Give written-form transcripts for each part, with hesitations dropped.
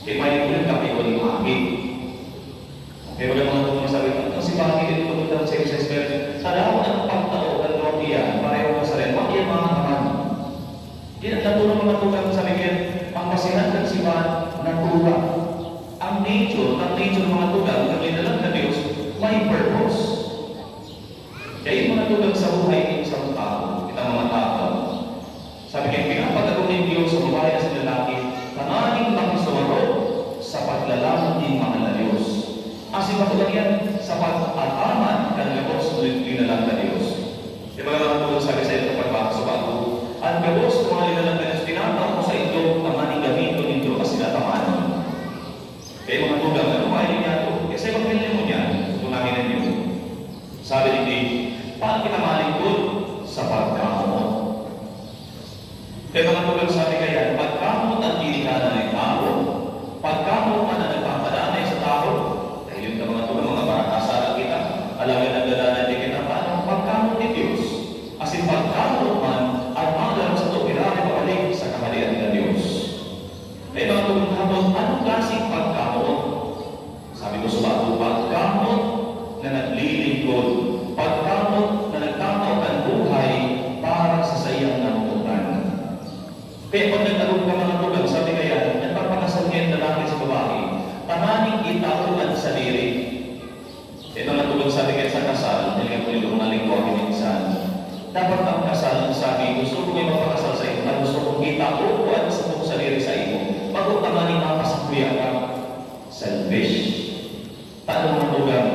Kaya may ulit kami ko ng amin. Kaya wala mga itong masabi, si bakit ito pumunta sa isa Spirit? Tala ko ng pagtao ng Rokia, pareho ka sa rin. Wag yan mga kaman. Natulong mga tugang sa ligid, ang pasihan ng siwan ng tugang. Ang nature mga tugang, na linalang na Diyos, may purpose. Kaya yung mga tugang sa buhay ng isang tao, itang mga tao, sabi kayo, pinapagagawin ng Diyos sa babae at sa lalaki, tananing makisumaro sa paglalaman din mga na Diyos. Kasi patulang yan, sa pag-ataman ng Diyos, linalang na Diyos. Di ba mga tugang sabi sa ito, pagbaka sa bago, ang gabos ng mga linalang na Diyos, tinataw ko sa ito, tamaning gamito nito kasi natamaan. Kaya mga tugang, ano ba yun niya ito? Kasi magpilin mo niya, tunangin na niyo. Sabi ni Dave, paano kita malingkod? Sa pagkamot. Kaya mga tugang sabi kaya, pagkamot ang tinikanan ng tao, pagkamot man ang nagpapadanay sa tao, dahil yun ka mga tugang, mga barakasalan kita, alamin ang dadanan din kita, paano pagkamot ni Diyos? Kasi pagkamot man, ang mga sa ito, pirari pabalik sa kamalian ng Diyos. Kaya mga tugang kamot, anong klaseng pagkamot? Sabi ko sa bago, pagkamot na naglilingkod, pagkamot na nagtataw ng buhay para sa sayang namutan. Kaya pag nagtaroon ka mga tugang, sabi kaya, nagpapakasal ngayon na lalaki sa babae, tamaning itakuan sa diri. Kaya mga tugang, sabi kaya sa kasal, dahil nga po mga lingwahe minsan, dapat ang kasal, sabi, gusto ko may mapakasal sa iyo, at gusto kong itakuan sa kong sa diri sa iyo, bago tamaning makasakuya ka, selfish. Tanong mga tugang,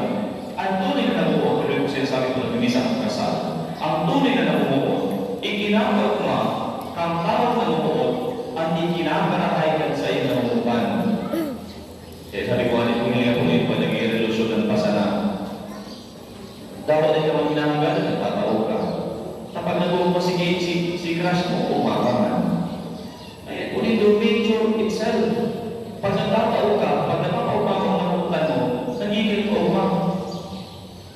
ang tunay na nabuo, pero yung sinasabi ko na minsan ang kasal, ang tunay na nabuo, ikinagawa mo, kang tao na nabuo, ang ikinagarahay sa iyo na nabupan. Kaya sabi ko, ano yung nilagay ko, nag-i-relusyon ng pasana. Dapat ay ka maminanggal, nagtatao ka. Kapag nabuo mo si crush mo, umapaman. Kaya kung ito picture itself, pag nagtatao ka, pag napapaupa mo ang nabutan mo, nagigil ka umang.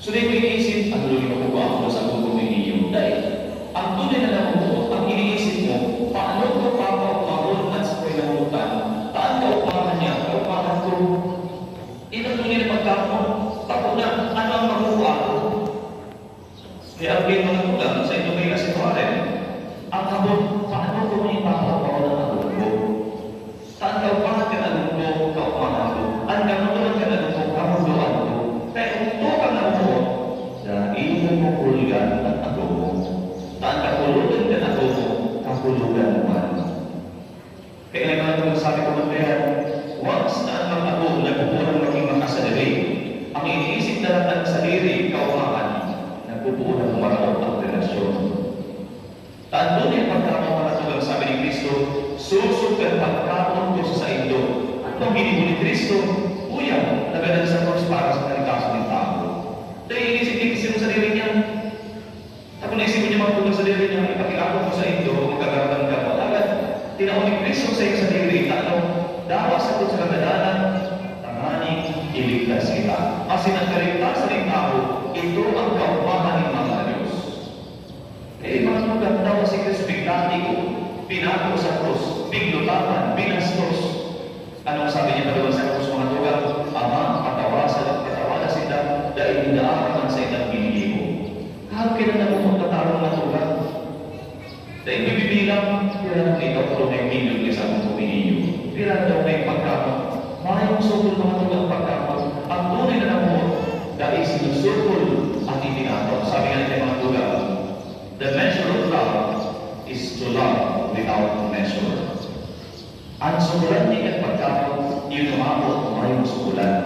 So, di ko iniisip, ano rin ako ba ako sa bukong ninyo? Dahil, ang tunay na nabuo, ang iniisip mo, paano ko papaupaon at sa ko'y nabutan? Taan ka upahan niya, kaupahan ko. Ito tunay na pagkamo, tako na, ano ang makuha ko? Kaya ang mga tugang, sa ito may kasi tuwaren, ang habon, paano ko may papaupaon ang nabuo ko? Taan ka upahan ka na nabuo, kaupahan ko. Ang gamulan ka na nabuo, kamuloan ko. Pero ito ka nabuo, dahil mo kuligan at adobo. Taan ka kulugan ka na adobo, kapulugan naman. Kaya nga ito sabi ko magbayan, once na ang mga adobo nagpupunan maging makasadari, ang iniisip na lang ang sarili, kaumahan, nagpupunan maraot ang relasyon. Taan doon yung pagkakong mga sabi ni Kristo, susukan pagkakong ko sa indo. At nung hinihuli ni Kristo, uyang, nagalan sa cross para sa kalikasan ng tao. Dahil inisip mo sa sarili niya. Ako naisip mo niya magpunan sa sarili niya, ipakilako mo sa indo, magkagaran ka mo. Agad, tinaon ni Kristo sa iyong sarili, tanong, dawa sa kung sa kagadanan, tanganing iligtas kita. Kasi nagkaligtas ng tao, ito ang kaupahan ng mga Diyos. Kaya mga maganda si Kristo biglatiko, pinako sa krus, biglutapan, binastos. Anong sabi niya pala sa krus mga tugang? Ama, patawasan sila dahil hinaaman sa ilang pinili mo. Kahit kailan na magtatarong na tugang? Dahil bibibilang, kailan na ikaw kung may milyon isa mong pumininyo. Kailan daw may pagkamot. Mayroong sukul mga tugang pagkamot. Ang tunay na namuot, dahil sinusukul ang itinatong. Sabi nga nila mga tugang, the measure of love is to love without measure. Ang sukulan niya at pagkamot, yun umabot, mayroong sukulan.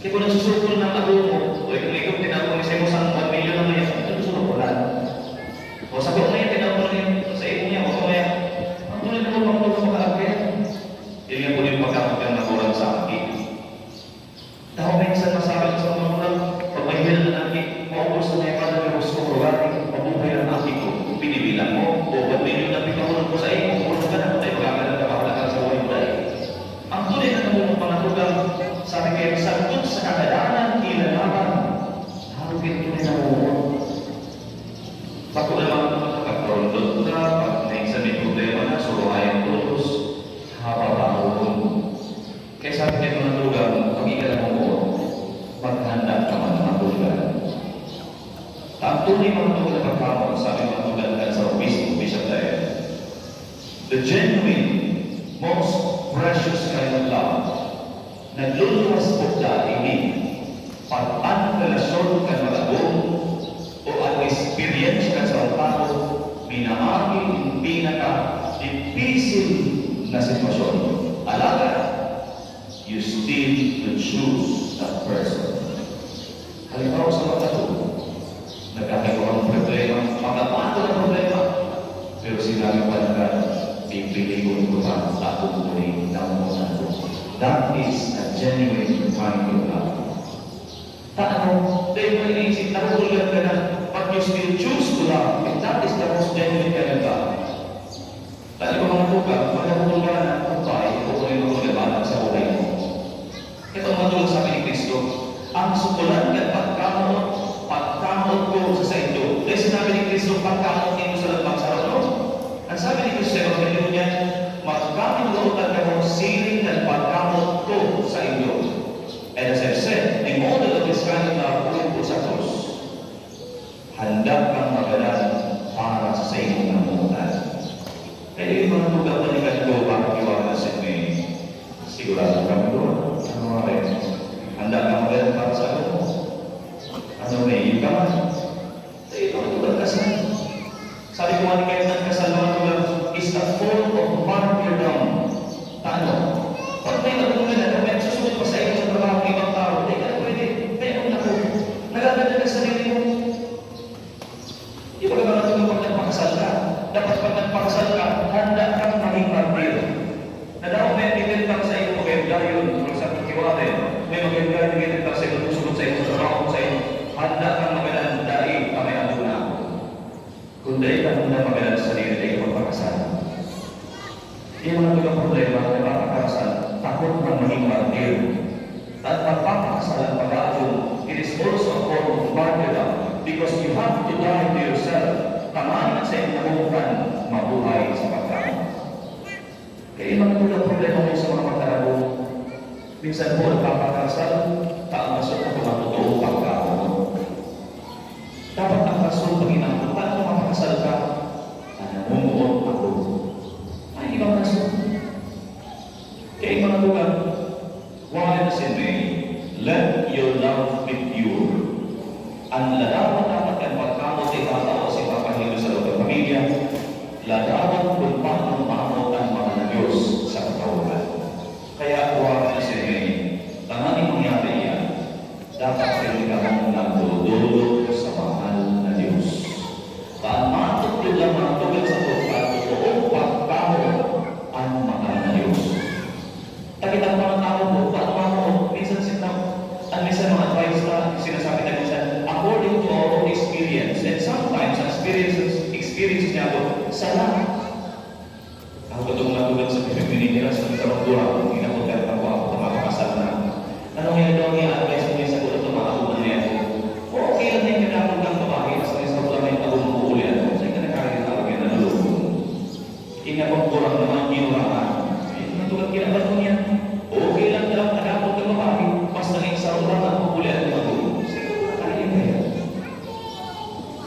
Kaya kung nagsusukul ng adobo, o kung ikaw tinapon ni Semo sa 1 million na ngayon, ito susukulan. O sa kung ngayon, tinapon niya sa ipong niya, o kaya, ang tunay na mo pang tulong makaakit. Yun nga po yung pagkamot yung nakulang sa akin. Dahil minsan masabi sa mga magulang, pag may bilang ng akin, maubos na may parang yung gusto ko, mabuhay ng akin ko, pinibilang mo, o 1 million na pinahulog ko sa iyo, kung ka na, tayo magkakalang na makalakan sa buhay mo dahil. Ang tunay na namumong panatugang, sabi kayo, sagot sa kagadanan, kilalaman, harugin tunay na namumong. Pag ko naman pagkakarundot na, pag nainsan may problema na, suruhayan tulos, hababahon. Kaya sabi nito ng lugar, pag ikaw mo, maghanda ka man ng lugar. Ang tunay mga lugar na pagkakao, sabi mga lugar na sa Bishop Dyer, the genuine, most precious kind of love, nagluluwas po dahil pag ang relasyon ka malabong o ang experience ka sa tao, minamagi yung pinaka-difícil na sitwasyon. Alaga, you still to choose that person. Halimbawa sa mga ito, nagkakaroon ng problema, makapato ng problema, pero sinabi pa na pipili ko ito ba ako muli ng muna ito. That is a genuine kind of love. Taano, dahil mo iniisip, nakatulad ka na, but you still choose to love, and that is the most genuine kind of love. Dahil ko mga tuga, magkakatulad ka na kumpay, o kung yung mga labanan sa ulay mo. Ito ang matulog sa amin ni Kristo. Ang sukulan at pagkamot ko sa inyo. Dahil sinabi ni Kristo, pagkamot ninyo sa labang sa ano. Ang sabi ni Kristo sa Evangelyo niya, magkamot ka mo siling at pagkamot ko sa inyo. And as I've said, the model of this kind of love po sa Diyos. Handa kang magalan para sa iyong namutan. Kaya yung mga lugar na nikan ko, bakit iwanan sa inyo, sigurado kami doon. Ano nga rin? Handa kang magalan para sa ano? Ano rin? Yung kaman? Sa ito, lugar kasal. Sabi ko nga kayo ng kasal mga lugar is a form of martyrdom. Paano? Pag may natulungan na, may susunod pa sa iyo sa trabaho ng ibang tao, hindi ka na pwede. Kaya kung ako, nagaganda ka sa sarili mo. Di ba ka natulungan pag nagpakasal ka? Dapat pag nagpakasal ka, handa kang maging martyr. Nadaw may ibigay sa iyo maganda yun. Kung sa kikiwate, may maganda ibigay sa iyo, susunod sa iyo sa trabaho sa iyo. Handa kang magalan dahil kami ang una. Kung dahil ka handa magalan sa sarili, dahil ka magpakasal. Yung mga tulang problema na napapakasal, takot ng maging martyr. At magpapakasal ang pag-aatong, it is also a form of martyrdom because you have to die to yourself. Tamaan at sa iyong namukan, mabuhay sa pagkain. Kaya yung mga tulang problema mo sa mga pagkarabo, minsan po nagpapakasal, taamasok na tumatutuong pagkain. Dapat ang kasal Panginoon, paano mapakasal ka? Namumuot ako. Ay, ibang kaso. Kaya yung mga lugar, wala na sinay, let your love be pure. Ang larawan dapat ang pagkamot ay tatawa si Papahilo sa loob ng pamilya, larawan kung paano maamot ang mga na Diyos sa katauhan. Kaya wala na sinay, tanganing mangyari yan, dapat rin ka mong nagdudulog sa mahal na Diyos. Matot din lang mga tugad sa totoong pagkamot ang mahal na Diyos. Takitang mga tao po, paano mo, minsan mga advice na sinasabi na minsan, according to our own experience, and sometimes experiences niya ako, sana. Ako itong natulad sa Pilipinas sa Tarangura, kung inakot ako ako makakasal na. Anong yan daw niya, advice mo niya sa kulat ng mga abunan niya? Okay lang na yung kinakot ng babae, sa kulat ng abun mo uli. Sa'yo ka nakakita ako yan, nalulog. Inakot kurang ng mga ginurahan. Natulad kinakot mo niya. Okay lang daw, nakakot ng babae, mas naging sa ulang ang magulian ng mga gulo. Sa'yo ka nakakita yan.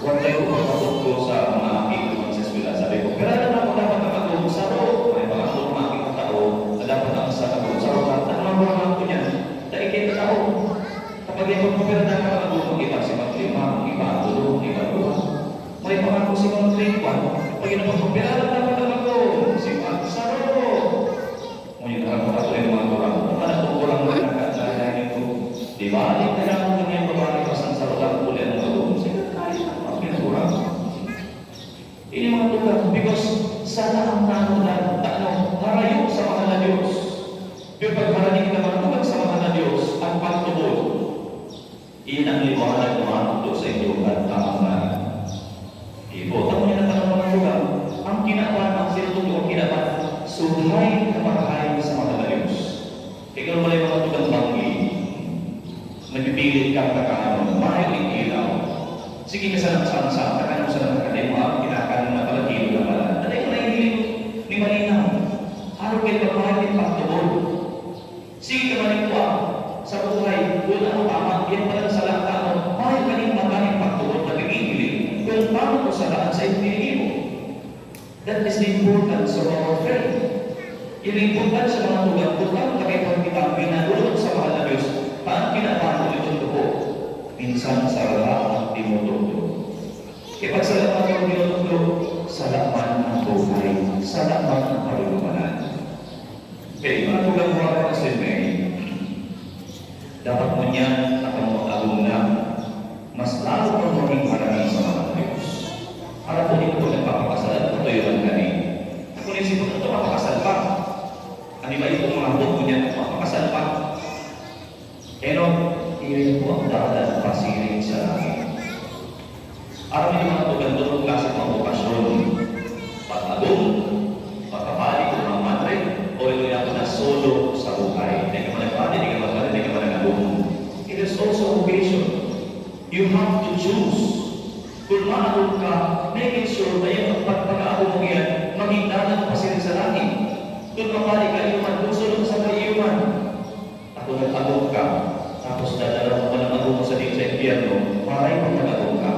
Huwag tayo pagkakot ko sa mga akit sa eskwela. Sabi ko, pero alam ako dapat nakakot sa road. May mga akot mga akit ng tao, na dapat ang sa akot sa road. At ano ang mga ko niyan? Dahil kita tao. Kapag ito mo pero nakakot, mag-iba si Maglima, iba tulong, iba tulong. May mga ako si Maglima, pag ito mo pero alam dapat nakakot, si Magsaro. Ngunit nakakot ako rin mga kurang. Anak ko kurang na nakakalahin ko. Di ba? Di na lang kung yung babae pasan sa road ulit ng tulong. Sige, kaya ang pinakurang. Ini mga tulang, because sana ang nanulan, harayo sa mahal na Diyos. Yung pagmaraning kita mga tulang sa mahal na Diyos, ang pagtubol. Iyan ang liwanag na matuto sa inyo at tamang na. Ipo, tamo niya na tanong mga tulang, ang kinapan, ang sinututo ang kinapan, suhay na marahay sa mahal na Diyos. Ikaw mo lang mga tulang banggi, nagpipilit kang nakaano, mahiling ilaw. Sige ka sa nakasama, nakanong sa nakakalimuha, kinakanon na pala, kilo na pala. At ito na hiling ni Malinaw. Ano kayo pagmahal din pagtubol? Sige ka manikuha sa buhay, kung ano tama, yan pala sa lahat tao, may kaning magaling pagtuon na bigili kung paano ko sa lahat sa ibigay mo. That is the importance of our faith. Yung importance sa mga tugan, kung paano kami pag kita pinagulot sa mahal na Diyos, paano kinapano yung tuko? Minsan sa lahat ang tinututo. Kaya pag sa lahat ang tinututo, sa laman ang buhay, sa laman ang kalulumanan. Kaya mga tugan mo ako sa Mary, dapat mo niyan at ang mag-along na mas lalo kang maging maraming sa mga Diyos. Para po dito nagpapakasal, patuyuan ka rin. Kung isip mo ito, mapakasal pa. Ano ba itong mga hukbo niya, mapakasal pa. Pero, iyon po ang dalan pasirin sa langit. Aram yung mga tugan doon ang klase ng okasyon. Pag-agong, pagkabalik ng mga madre, o ito yung na solo sa buhay. Hindi ka managpali, hindi ka magpali, hindi ka managagong. It is also occasion. You have to choose. Kung maagong ka, making sure na yung pagpag-aagong mo yan, maging dalan pasirin sa langit. Kung mapali ka iuman, kung sulong sa may iuman, ako nag-agong ka, tapos dadala mo pa ng agong mo sa impyerno, maray pang nag-agong ka.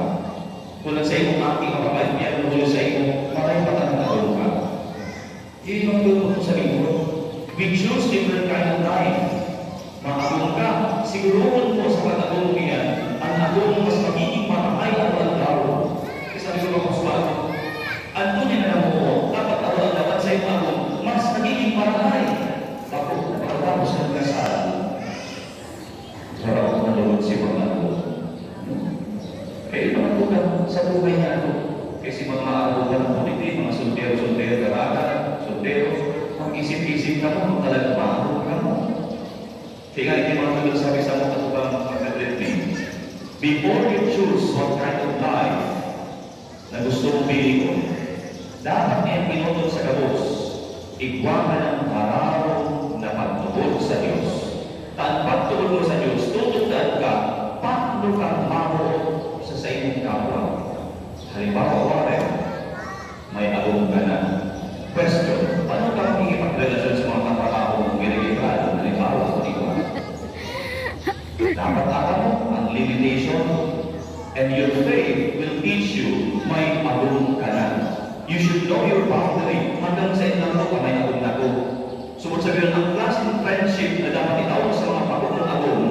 Kung sa iyong aking kapag-impyerno, kung sa iyong maray pa nag-agong ka. Yun yung tulong ko sa libro. We choose different kind of life. Maagong ka, siguruhon mo sa pag-agong mo yan, ang agong mo mas magiging maramay araw-araw. Kasi sabi ko mga kusuwato, ano niya na mo, dapat araw-araw sa iyong agong, mas nagiging maramay. Ako, pagkatapos ng kasal, sarap na lulot si mga agong. Kaya mga tugan sa buhay niya ito. Kasi mga agong ng politik, mga soltero-soltero, soltero, mag-isip-isip ka mo, talagang maagong ka mo. Kaya hindi mga tugan sabi sa mga tugang mag-retreat, before you choose what kind of life na gusto mong pili ko, dapat niya pinutol sa kabos, igwa ka ng araw na pagtubod sa Diyos. At pagtubod mo sa Diyos, tutugdan ka, paano ka maro sa inyong kapwa. Halimbawa, Warren, may agong ka na. Question, paano ka makikipagrelasyon sa mga katrabaho mong ginigilado? Halimbawa, di ba? Dapat alam mo ang limitation, and your faith will teach you may agong ka na. You should know your boundary. Hanggang sa ilang mo ka may agong na ko. Sumot sabihin, ang klaseng friendship na dapat itawag sa mga agong,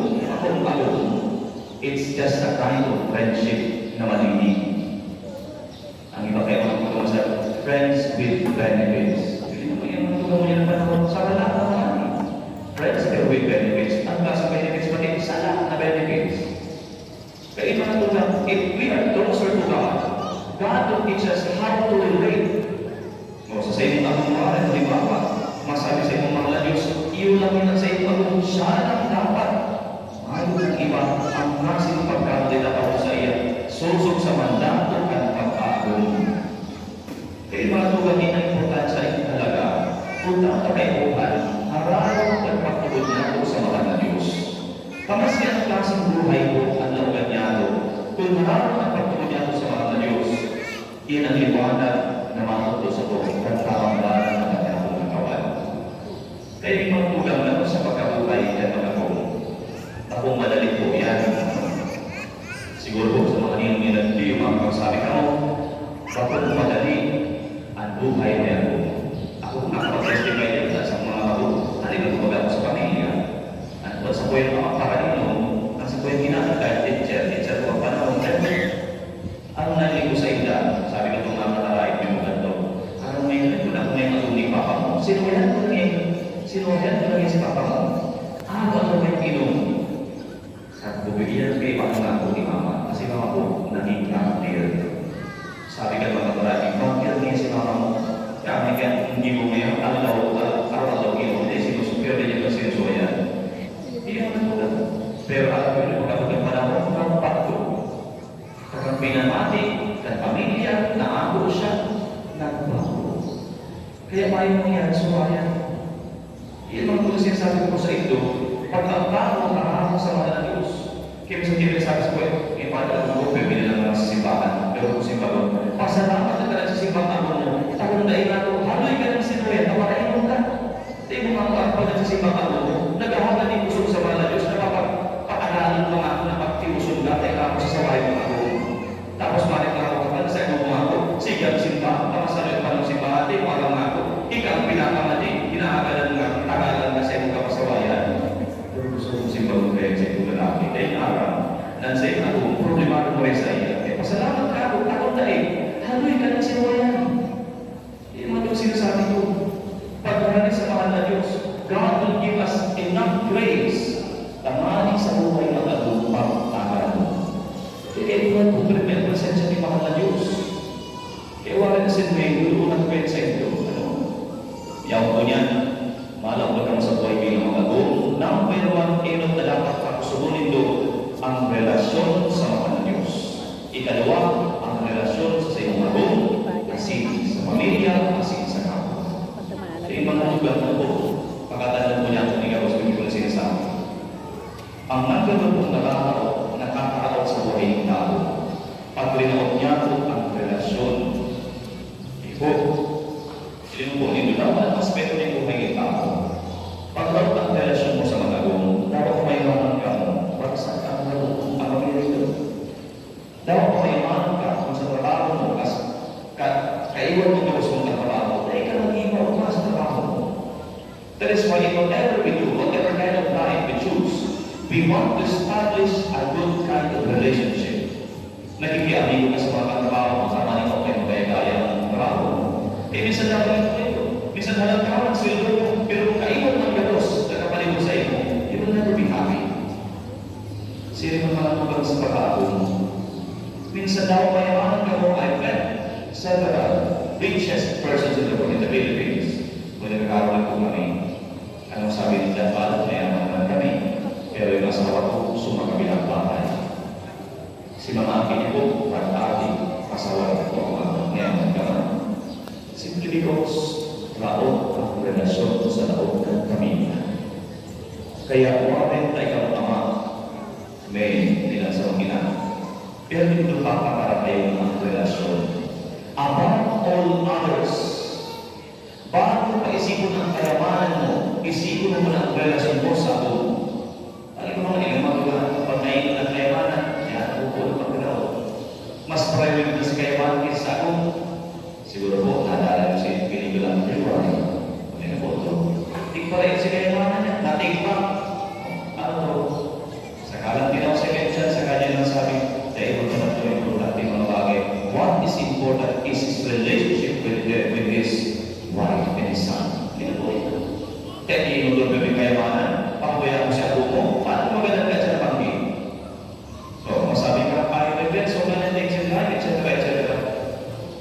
it's just a kind of friendship na malinig. Ang iba kayo mga tulong sa friends with benefits. Hindi mo yung mga tulong niya naman sa lahat naman. Friends with benefits. Ang klaseng benefits pati sa lahat na benefits. Kaya mga tulong, if we are closer to God, God will teach us how to relate. O sa inyo ang mga halimbawa, masabi sa inyo mga Diyos, iyo lang yun sa inyo ang siya lang dapat. Ayaw ng iba, ang nasing pagkakalita ako sa iya, susok sa mandato at pag-agong. Kaya mga tugan din ang importansya ay talaga, punta ka kay Ohan, harap at pagtugod niya ako sa mga na Diyos. Kamas niya ang klaseng buhay ko, ang laugan niya ako, kung harap at pagtugod niya ako sa mga na Diyos, iyan ang liwanag na matuto sa buhay at karamdaman ng kanyang kawan. Kaya yung mga tugan na sa pagkabuhay at pagkakong, akong madali po yan. Siguro po sa mga ninong yung mga pagsabi ka mo, bakit madali ang buhay niya ako. Ako nakapag-testify din sa mga mabuto. Halika ko baga sa pamilya. At sa po yung mga pakanino, ang sa po yung ginagawa, teacher po ang panahon. Ang naligo sa ida, sabi ko itong mga kataraib yung ganito, parang may naligo na kung may matuling papa mo. Sinuyan ko lang si papa mo. Ano may pinom? Bubigyan kayo ang nga po ni Mama kasi Mama po naging kapatid. Sabi ka mga kabaragin, bakit niya si Mama mo? Kami ka hindi mo ngayon, araw-araw yun, hindi sinusupir din yung sinusuyan. Hindi naman po lang. Pero alam ko yung kapag panahon ng pagto. Kapag pinamati, at pamilya, naako siya, nagbago. Kaya mayo mo yan, sumayan. Yan mga po siya sabi ko sa ito, pag ang tao nakahamo sa mga na Diyos, kaya sa kaya sabi sa kuya, may padala mo, pwede lang sa simbahan, pero kung simbahan, pasalamat na ka lang sa simbahan mo, takong dahil na ito, haloy ka ng sinuya, nakarain mo ka. Hindi mo mga pagpagod sa simbahan mo, nag Nansay ako, problema ko rin sa iya. Kaya pasalamat ka ako, ako dahil, haloy ka ng sinuwayan. Yung mga itong sinasabi ko, pagkarani sa mahal na Diyos, God will give us enough grace tamani sa buhay ng agupang tahan. Kaya ito po presensya ni mahal na Diyos. Kaya wala na sin may gulo ng sa ito. Yaw ko niyan, malang ko naman sa buhay bilang mga agum. Number one, inot na dapat kakusubunin do ang relasyon sa mahal na Diyos. Ikalawa, ang relasyon sa iyong agum, kasi sa pamilya, kasi sa kapwa. Sa ibang lugar na po, pagkatandaan po niya kung ikaw sa hindi ko na sinasabi. Ang nagkaroon pong nakakaroon sa buhay ng tao, pag rinoon niya po ang relasyon. Ito, sino po, hindi daw ang aspeto ng buhay ng tao. Pagkaroon ang relasyon mo sa mga agum, dapat mayroon ka mo, bagsak ang lalo, ang pamilya. Dapat mayroon ka kung sa trabaho mo, kaiwan mo Diyos mong trabaho, dahil ka nag-iwaw ka sa trabaho mo. That is why whatever we do, whatever kind of life we choose, we want to establish a good kind of relationship. Nakikiamigo ka sa mga trabaho mo, sama ni okay mo kaya kaya ng trabaho mo. Minsan lang ito. Minsan halang ka ng sildo mo, pero kung kaiwan ng Diyos na kapalibot sa iyo, you will never be happy. Sino mo malatugan sa pag-aabo mo? Minsan daw mayamanan ka mo, I've met several richest persons in the Philippines. Kung nagkakaroon po kami, anong sabi nila, paano mayaman naman kami? Pero yung asawa ko, sumakabilang bahay. Si Mama Aki po, pag-ati, asawa ko, mayaman ka man. Simply because, laot ang relasyon sa laot ng pamilya. Kaya kung amin tayo kang ama, may nilansang ina. Pero dito para kayo ng relasyon. Above all others, bago pa isipon ang kayamanan mo, isipon mo na ang relasyon mo sa ako. Alam mo mga ilang mga pag naiin ang kayamanan, yan, bukod pagkaraw. Mas priority sa kayamanan kaysa sa ako. Siguro po, nadala mo si Pinigulang February. Ano na po ito? Hindi pa rin si kayamanan niya, nating pa. Ano to? Sakalang tinaw sa kanya, sa kanya lang sabi, dahil mo naman ito importante mga bagay. What is important is his relationship with his wife and his son. Hindi na po ito. Kaya iinulog kami kayamanan, pakuya mo siya mo, paano magandang ka siya panggi? So, masabi ka, I regret so many things in life, etc.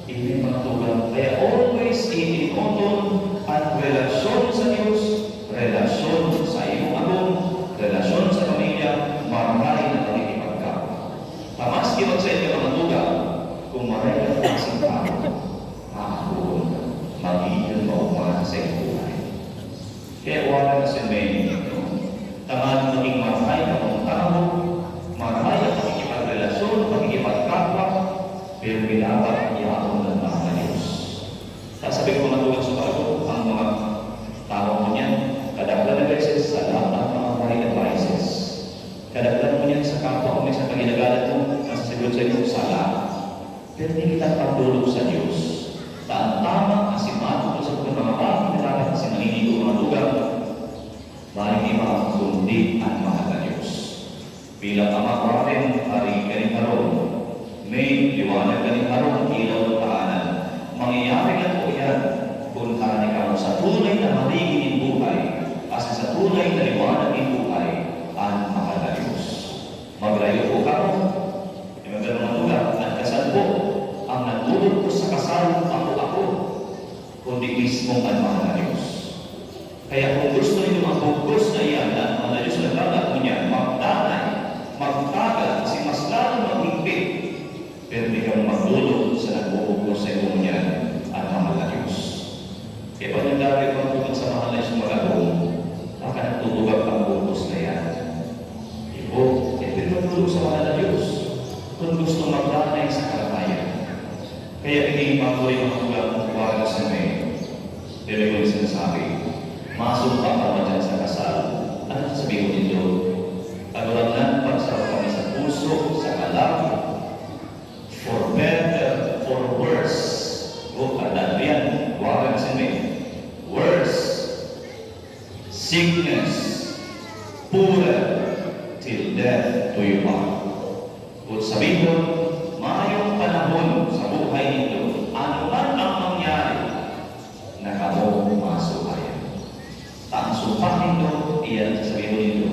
Hindi mga tugang. Kaya always iniinotong ang relasyon sa Diyos, relasyon sa iyong agong, relasyon sa pamilya, maramay na pagkikipagkapwa. Pamaski sa inyo mga tugang, kung maray ka kasing tao, makakulong ka, magiging maumahan sa iyong buhay. Kaya wala na si May, tangan maging maramay ka ng tao, maramay ka pakikipagrelasyon, pakikipagkapwa, pero dapat iakong ng mga Diyos. Sasabi ko matulad sa bago, ang mga tao mo niyan, kadaglan na beses sa lahat ng mga right advices. Kadaglan mo niyan sa kapwa kung may sa paginagalan mo, nasa sigurad sa iyo, sala. Pero hindi kita pagdulog sa Diyos. Tama kasi mato sa mga bagay na dapat kasi naninigo mga lugar, maring iba kundi ang mahal na Diyos. Bilang ama ko rin, haring kanin may liwanag ka rin araw ng ilaw ng tahanan. Mangyayari lang po yan kung harani ka sa tunay na maligin ng buhay kasi sa tunay na liwanag ng buhay ang mahal na Diyos. Maglayo po ka mo. Yung magandang mga lugar, nagkasal po. Ang nagulog po sa kasal, ako, kundi mismo ang mahal na Diyos. Kaya kung gusto ninyo mag-focus na iyan na ang mahal na Diyos na dagat mo niyan, magdanay, magtagal, kasi mas lalo maghigpit. Pero di kang magdulog sa nagbubugbos sa iyong niyan at mahal na Diyos. Kaya pag nagdari ko ang sa mahal na Diyos magagawin, baka nagtutugag ang bugbos na yan. Ibo, pero magdulog sa mahal na Diyos kung gusto magdanay sa kalamayan. Kaya hindi mabuhay magtugag ang kuwara sa may. Pero ko yung sinasabi, masumpa ka ba dyan sa kasal? Ano sasabihin ko dito? Tagulang pagsarap kami sa puso, sa kalaki, for better, for worse. O, alam yan, wakan sa may. Worse, sickness, poorer, till death do you part. Kung sabihin mo, mayong panahon sa buhay nito, ano man ang mangyari, na kamo masubayan. Ang sumpah nito, iyan sabihin mo nito,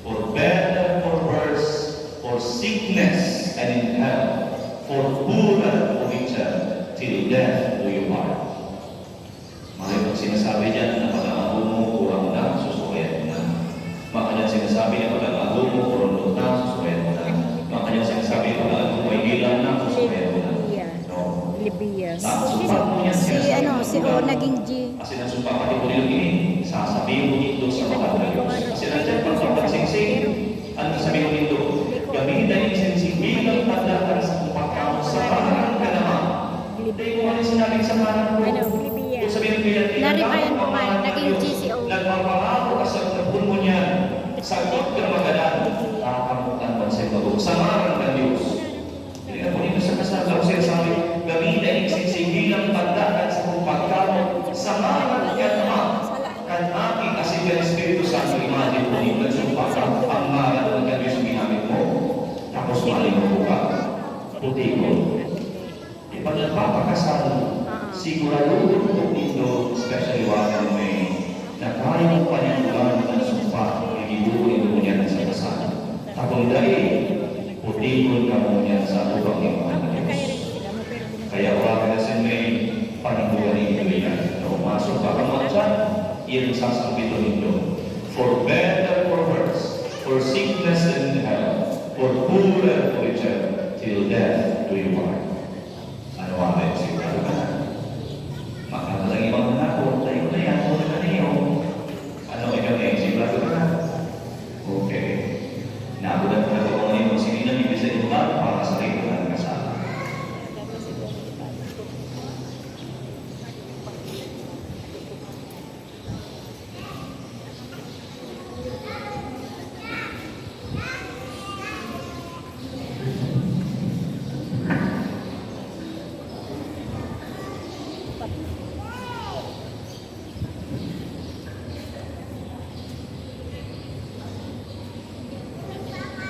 for better, for worse, for sickness and in health, for poorer, for richer, till death do you part. Mali pag sinasabi dyan na pag-aago mo, kurang na, susukayan mo na. Makanya sinasabi na pag-aago mo, kurang na, susukayan mo na. Makanya sinasabi na pag-aago mo, ilan na, susukayan mo na. No? Libya. Si O naging G. kasi nasumpah pati po nila ini, sasabihin mo dito sa mga Diyos. Kasi nandiyan pang pagsingsing, ano sabihin mo dito? Gamitan yung singsing bilang tandaan sa kupakaw sa parang ka naman. Hindi mo ano sinabing sa parang mo. Libya. Kung sabihin mo yan, Naribayan ko nga, naging GCO. nagpapangako ka sa kapun mo niyan, sagot ka magalan, kakamutan mo sa ito. Samaran ka Diyos. Hindi ka po dito sa kasalaw siya sabi, gamitan yung singsing bilang tandaan sa kupakaw sa parang ka naman. Kan aking asigan Espiritu Santo, imagine po dito, sumpah ka, ang ngalan ng Diyos ginamit mo. Tapos maling mo ka, puti ko. Pag nagpapakasal, siguraduhin po dito, especially wakang may nakayang panyalugan ng sumpah, igibuhin mo niyan sa kasal. Tapos dahil, putikon ka mo niyan sa tubang ng mga Diyos. Kaya wakang nasin may panyalugan ito yan. Masok ka mo dyan, iyan sasabihin nito. For better, for worse, for sickness and health, for poor and for richer, till death do you part. Ano ang ayos ka na? Makakalang ibang nako, tayo na yan, muna na niyo. Ano ikaw na yung sigurado ka na? Okay. Nabudan ka ito ang iyong sininan ibig sa ilan para sa ito ng kasama.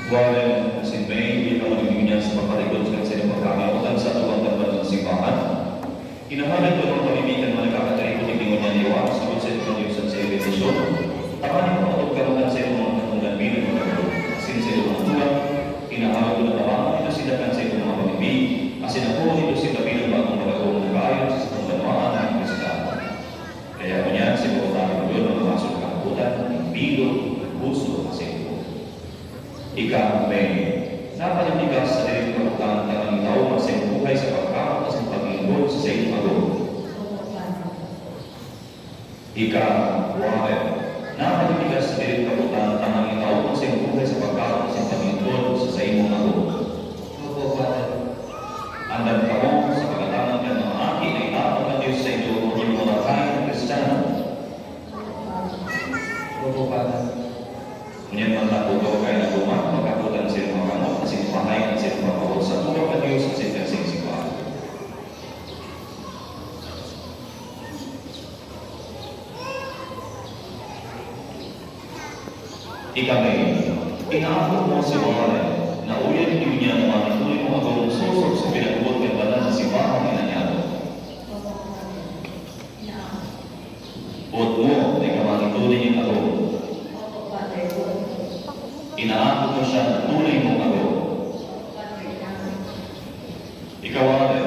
Warren si May, hindi naman nagiging sa pagkalikod sa sila pagkakamutan sa tuwang dapat ng simbahan. Hinahanap ko ng pamimitan na nagkakatarikot ng lingon niya niwa sa konsepto ng Diyos sa evitasyon. Takanin ko ang karoon sa iyong mga katungan bilang mga karoon. Asin sa iyong mga tuwa, hinahanap ko na naman, ito silakan sa iyong mga pamimig. Asin ako, ito sila bilang bagong magagawang nagkaayos sa itong banwaan ng Kristiyan. Kaya mo niya, sa mga tayo ko yun, ang masok kakutan, ng bilog, ng puso, sa ito. Ikaw, may napalibigas sa rin kaputan na ang itaw masayang buhay sa pagkakas ng paglingkod sa iyong magod. Ikaw, Warren, napalibigas sa rin kaputan na ang itaw masayang buhay sa pagkakas ng paglingkod sa iyong magod. Andan ka mo sa pagkatangan ka ng aking ay tapos na Diyos sa ito o yung mga kain ng Kristiyano. Ngunit magtapugaw kayo na gumat, magkakutan sa mga kamot, kasi pahay at sa mga kamot sa tulog na Diyos at sa singsipahan. Ikami, inaabot mo si Warren na uyan din niya na manituloy mo agawang susok sa pinagbuot ng banal na simbahan na nangyado. Buot mo, ay kamanituloy niya ako. Inaabot mo siya na tunay mong ako. Ikaw Warren,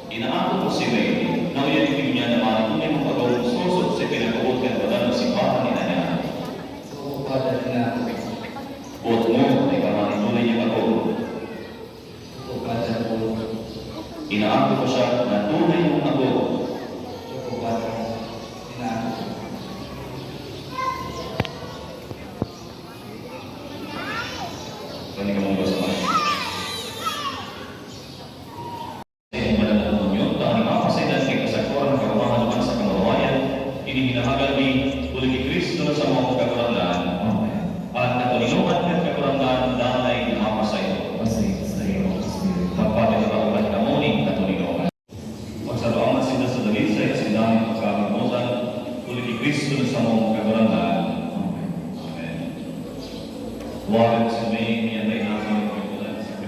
inaabot mo si May na uyan din niya na manituloy mong agawang susok sa pinagbuot ng banal na simbahan na nangyado. Buot mo, ay kamanituloy niya ako. Inaabot ko siya na tunay mong ako. Pwede ka mong basa pa. Sa iyong manananon yun, dahil mapasaydan kay kasagpuan ng karumahan naman sa kamawayan, inihinahagal ni Tuloy ni Kristo sa mga kakurangan. At natulungan ng kakurangan dahil namapasay ito. Magpapit na ulat ka muling natulungan. Magsaluaman sila sa dalit sa isindahan ng pagkakamutan, Tuloy ni Kristo sa mga kakurangan. Amen. Warren si May, niyan ay naman ng kakurangan sa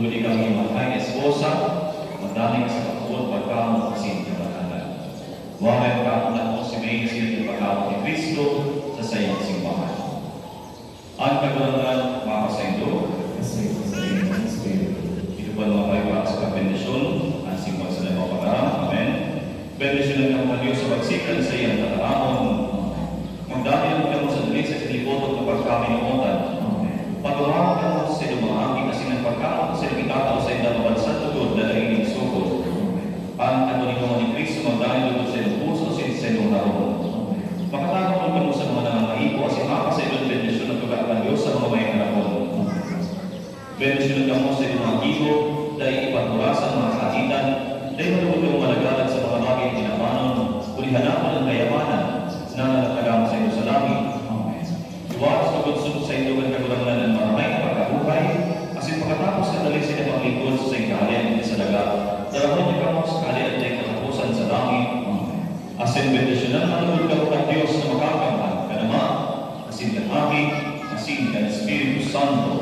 Tuli kang imatay na esposa, madaling sa kapulot pagkamo kasi kabatanan. Waray ka na mo si Macy ng pagkamo ni Kristo sa sayang simbahan. Ang kagulangan mapasaydo, Kasi sa iyo ang Espiritu. ito po mga kayo para sa bendisyon, ang simbang sa lamang pagkarang. Amen. Bendisyon ng mga Diyos sa pagsikan sa iyong nataramon. Magdahil ka mo sa dali sa siniboto kapag kami namutan. Patumahan ka mo sa iyong mga angkin na sinang pagkaon sa iyong itataw sa iyong dalawan sa tugod na nainig sugod. Ang kanuningan ni Kristo magdahil doon sa iyong puso sa iyong naroon. Makatagod ka mo sa mga nangangahipo at simapa sa iyong bendisyon ng pagkakan Diyos sa mga may panahon. Bendisyon ka mo sa iyong mga higo dahil ipaturasan mga kaitan dahil maluwag yung malagalag sa mga bagay na tinapanon kundi hanapan ang kayamanan na natagam sa iyong sa langit. Iwaras kagunsod sa iyong kagulangan ng maramay na pagkabuhay kasi pagkatapos ka dali sila paglingkod sa iyong kahalian at sa daga darahon niya ka mo sa kahalian at iyong katapusan sa langit. Asin bendisyonan maluwag ka mo ang Diyos na makakamahal ka naman asin ng Aki, asin ng Espiritu Santo